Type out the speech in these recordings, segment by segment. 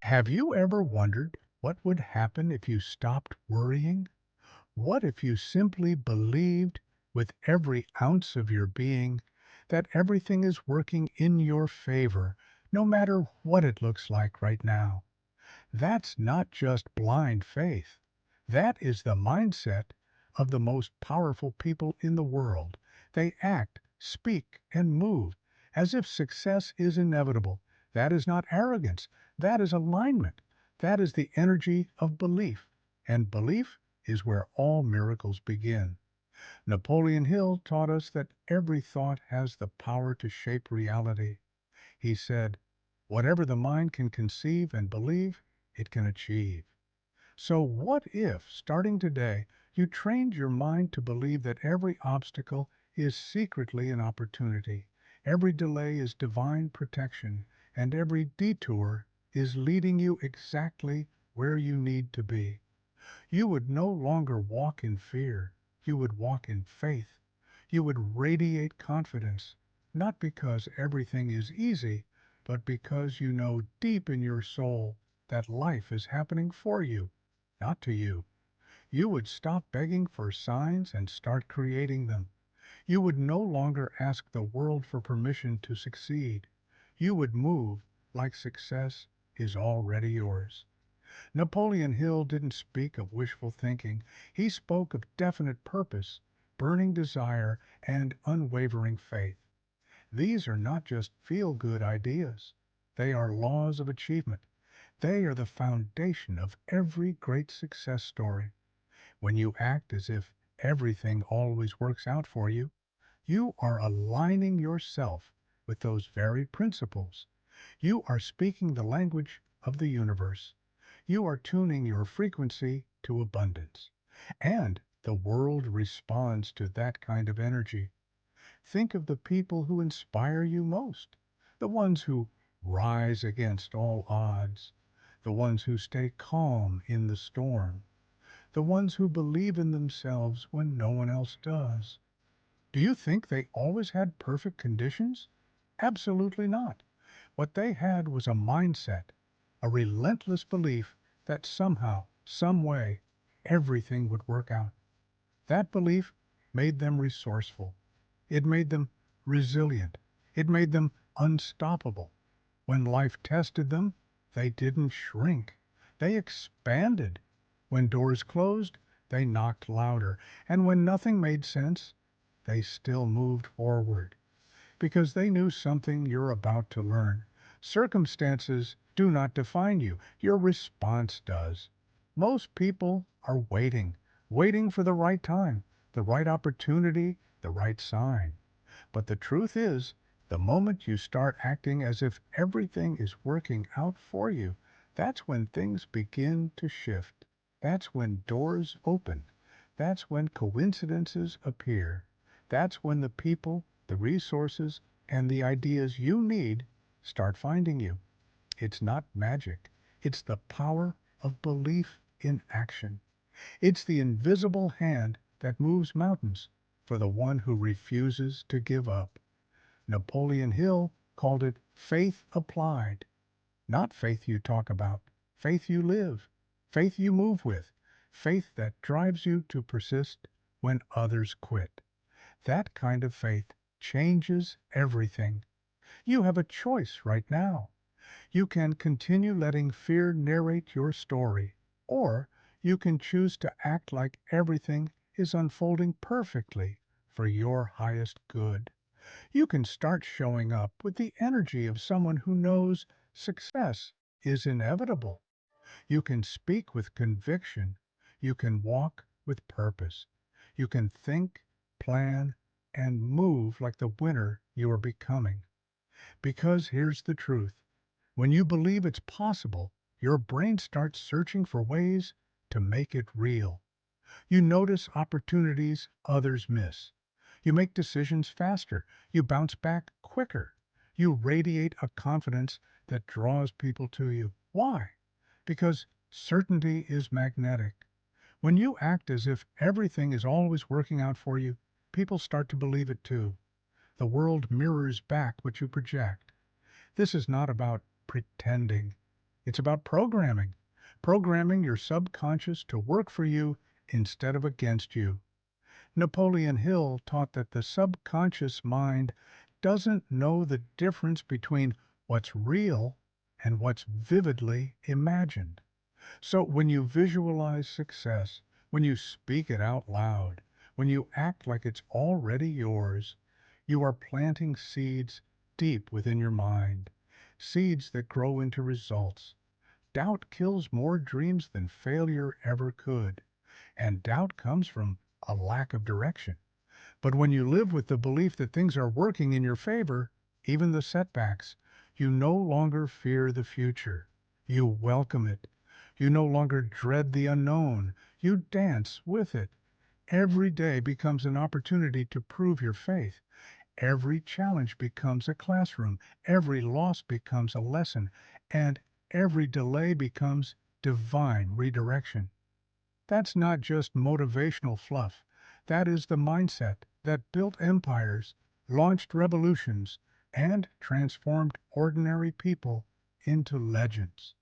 Have you ever wondered what would happen if you stopped worrying? What if you simply believed with every ounce of your being that everything is working in your favor, no matter what it looks like right now? That's not just blind faith. That is the mindset of the most powerful people in the world. They act, speak, and move as if success is inevitable. That is not arrogance. That is alignment. That is the energy of belief. And belief is where all miracles begin. Napoleon Hill taught us that every thought has the power to shape reality. He said, "Whatever the mind can conceive and believe, it can achieve." So what if, starting today, you trained your mind to believe that every obstacle is secretly an opportunity, every delay is divine protection, and every detour is leading you exactly where you need to be? You would no longer walk in fear. You would walk in faith. You would radiate confidence, not because everything is easy, but because you know deep in your soul that life is happening for you, not to you. You would stop begging for signs and start creating them. You would no longer ask the world for permission to succeed. You would move like success is already yours. Napoleon Hill didn't speak of wishful thinking. He spoke of definite purpose, burning desire, and unwavering faith. These are not just feel-good ideas. They are laws of achievement. They are the foundation of every great success story. When you act as if everything always works out for you, you are aligning yourself with those very principles. You are speaking the language of the universe. You are tuning your frequency to abundance. And the world responds to that kind of energy. Think of the people who inspire you most, the ones who rise against all odds, the ones who stay calm in the storm, the ones who believe in themselves when no one else does. Do you think they always had perfect conditions? Absolutely not. What they had was a mindset, a relentless belief that somehow, some way, everything would work out. That belief made them resourceful. It made them resilient. It made them unstoppable. When life tested them, they didn't shrink. They expanded. When doors closed, they knocked louder. And when nothing made sense, they still moved forward. Because they knew something you're about to learn. Circumstances do not define you. Your response does. Most people are waiting for the right time, the right opportunity, the right sign. But the truth is, the moment you start acting as if everything is working out for you, that's when things begin to shift. That's when doors open. That's when coincidences appear. That's when the people, the resources, and the ideas you need start finding you. It's not magic. It's the power of belief in action. It's the invisible hand that moves mountains for the one who refuses to give up. Napoleon Hill called it faith applied. Not faith you talk about, faith you live, faith you move with, faith that drives you to persist when others quit. That kind of faith changes everything. You have a choice right now. You can continue letting fear narrate your story, or you can choose to act like everything is unfolding perfectly for your highest good. You can start showing up with the energy of someone who knows success is inevitable. You can speak with conviction. You can walk with purpose. You can think, plan, and move like the winner you are becoming. Because here's the truth. When you believe it's possible, your brain starts searching for ways to make it real. You notice opportunities others miss. You make decisions faster. You bounce back quicker. You radiate a confidence that draws people to you. Why? Because certainty is magnetic. When you act as if everything is always working out for you, people start to believe it too. The world mirrors back what you project. This is not about pretending. It's about programming your subconscious to work for you instead of against you. Napoleon Hill taught that the subconscious mind doesn't know the difference between what's real and what's vividly imagined. So when you visualize success, when you speak it out loud, when you act like it's already yours, you are planting seeds deep within your mind, seeds that grow into results. Doubt kills more dreams than failure ever could, and doubt comes from a lack of direction. But when you live with the belief that things are working in your favor, even the setbacks, you no longer fear the future. You welcome it. You no longer dread the unknown. You dance with it. Every day becomes an opportunity to prove your faith. Every challenge becomes a classroom. Every loss becomes a lesson. And every delay becomes divine redirection. That's not just motivational fluff. That is the mindset that built empires, launched revolutions, and transformed ordinary people into legends.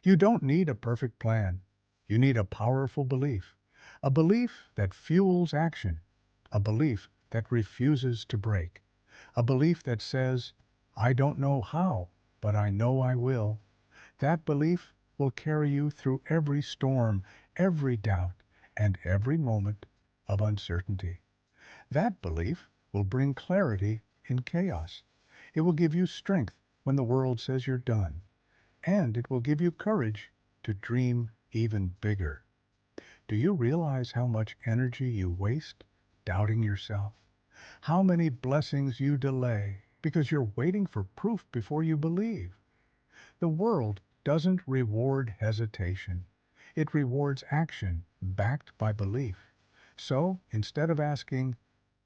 You don't need a perfect plan. You need a powerful belief. A belief that fuels action. A belief that refuses to break. A belief that says, I don't know how, but I know I will. That belief will carry you through every storm, every doubt, and every moment of uncertainty. That belief will bring clarity in chaos. It will give you strength when the world says you're done. And it will give you courage to dream even bigger. Do you realize how much energy you waste doubting yourself? How many blessings you delay because you're waiting for proof before you believe? The world doesn't reward hesitation. It rewards action backed by belief. So instead of asking,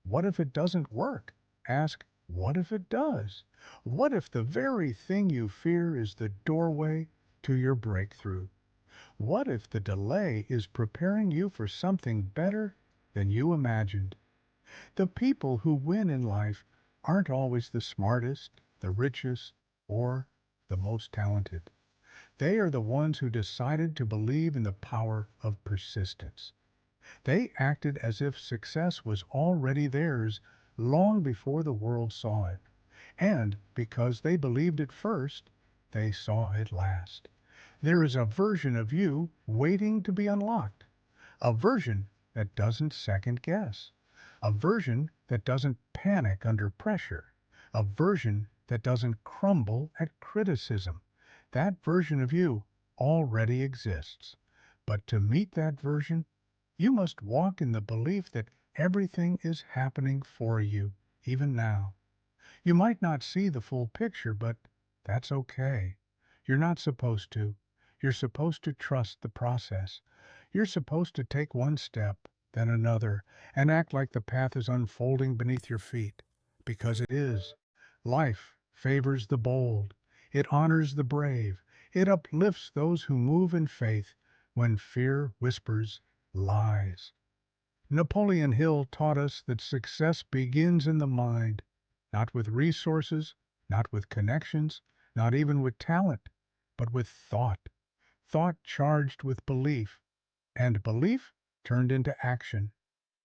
what if it doesn't work? Ask, what if it does? What if the very thing you fear is the doorway to your breakthrough? What if the delay is preparing you for something better than you imagined? The people who win in life aren't always the smartest, the richest, or the most talented. They are the ones who decided to believe in the power of persistence. They acted as if success was already theirs long before the world saw it. And because they believed it first, they saw it last. There is a version of you waiting to be unlocked, a version that doesn't second guess, a version that doesn't panic under pressure, a version that doesn't crumble at criticism. That version of you already exists. But to meet that version, you must walk in the belief that everything is happening for you, even now. You might not see the full picture, but that's okay. You're not supposed to. You're supposed to trust the process. You're supposed to take one step, then another, and act like the path is unfolding beneath your feet. Because it is. Life favors the bold. It honors the brave. It uplifts those who move in faith when fear whispers lies. Napoleon Hill taught us that success begins in the mind, not with resources, not with connections, not even with talent, but with thought. Thought charged with belief, and belief turned into action.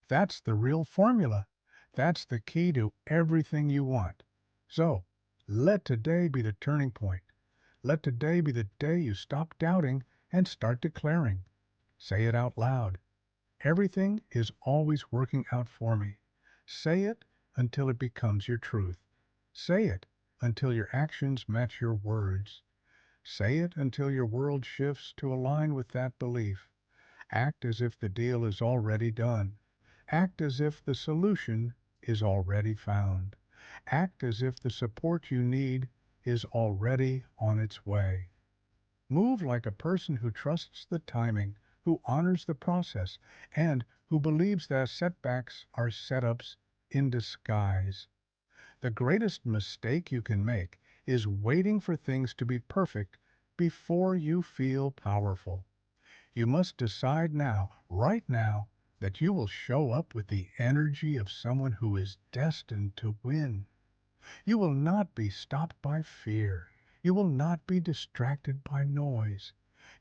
That's the real formula. That's the key to everything you want. So, let today be the turning point. Let today be the day you stop doubting and start declaring. Say it out loud. Everything is always working out for me. Say it until it becomes your truth. Say it until your actions match your words. Say it until your world shifts to align with that belief. Act as if the deal is already done. Act as if the solution is already found. Act as if the support you need is already on its way. Move like a person who trusts the timing, who honors the process, and who believes that setbacks are setups in disguise. The greatest mistake you can make is waiting for things to be perfect before you feel powerful. You must decide now, right now, that you will show up with the energy of someone who is destined to win. You will not be stopped by fear. You will not be distracted by noise.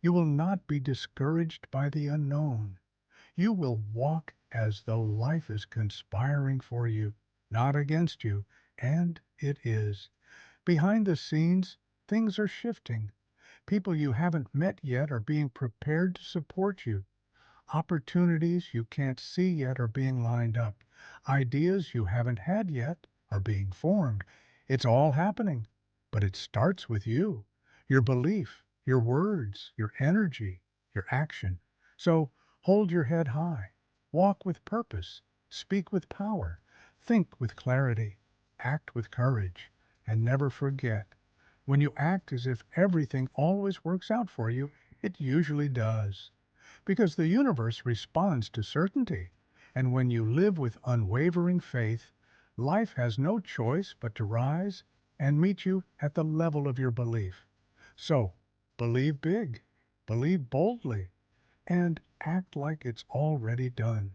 You will not be discouraged by the unknown. You will walk as though life is conspiring for you, not against you, and it is. Behind the scenes, things are shifting. People you haven't met yet are being prepared to support you. Opportunities you can't see yet are being lined up. Ideas you haven't had yet are being formed. It's all happening, but it starts with you, your belief, your words, your energy, your action. So hold your head high, walk with purpose, speak with power, think with clarity, act with courage, and never forget, when you act as if everything always works out for you, it usually does. Because the universe responds to certainty. And when you live with unwavering faith, life has no choice but to rise and meet you at the level of your belief. So, believe big, believe boldly, and act like it's already done.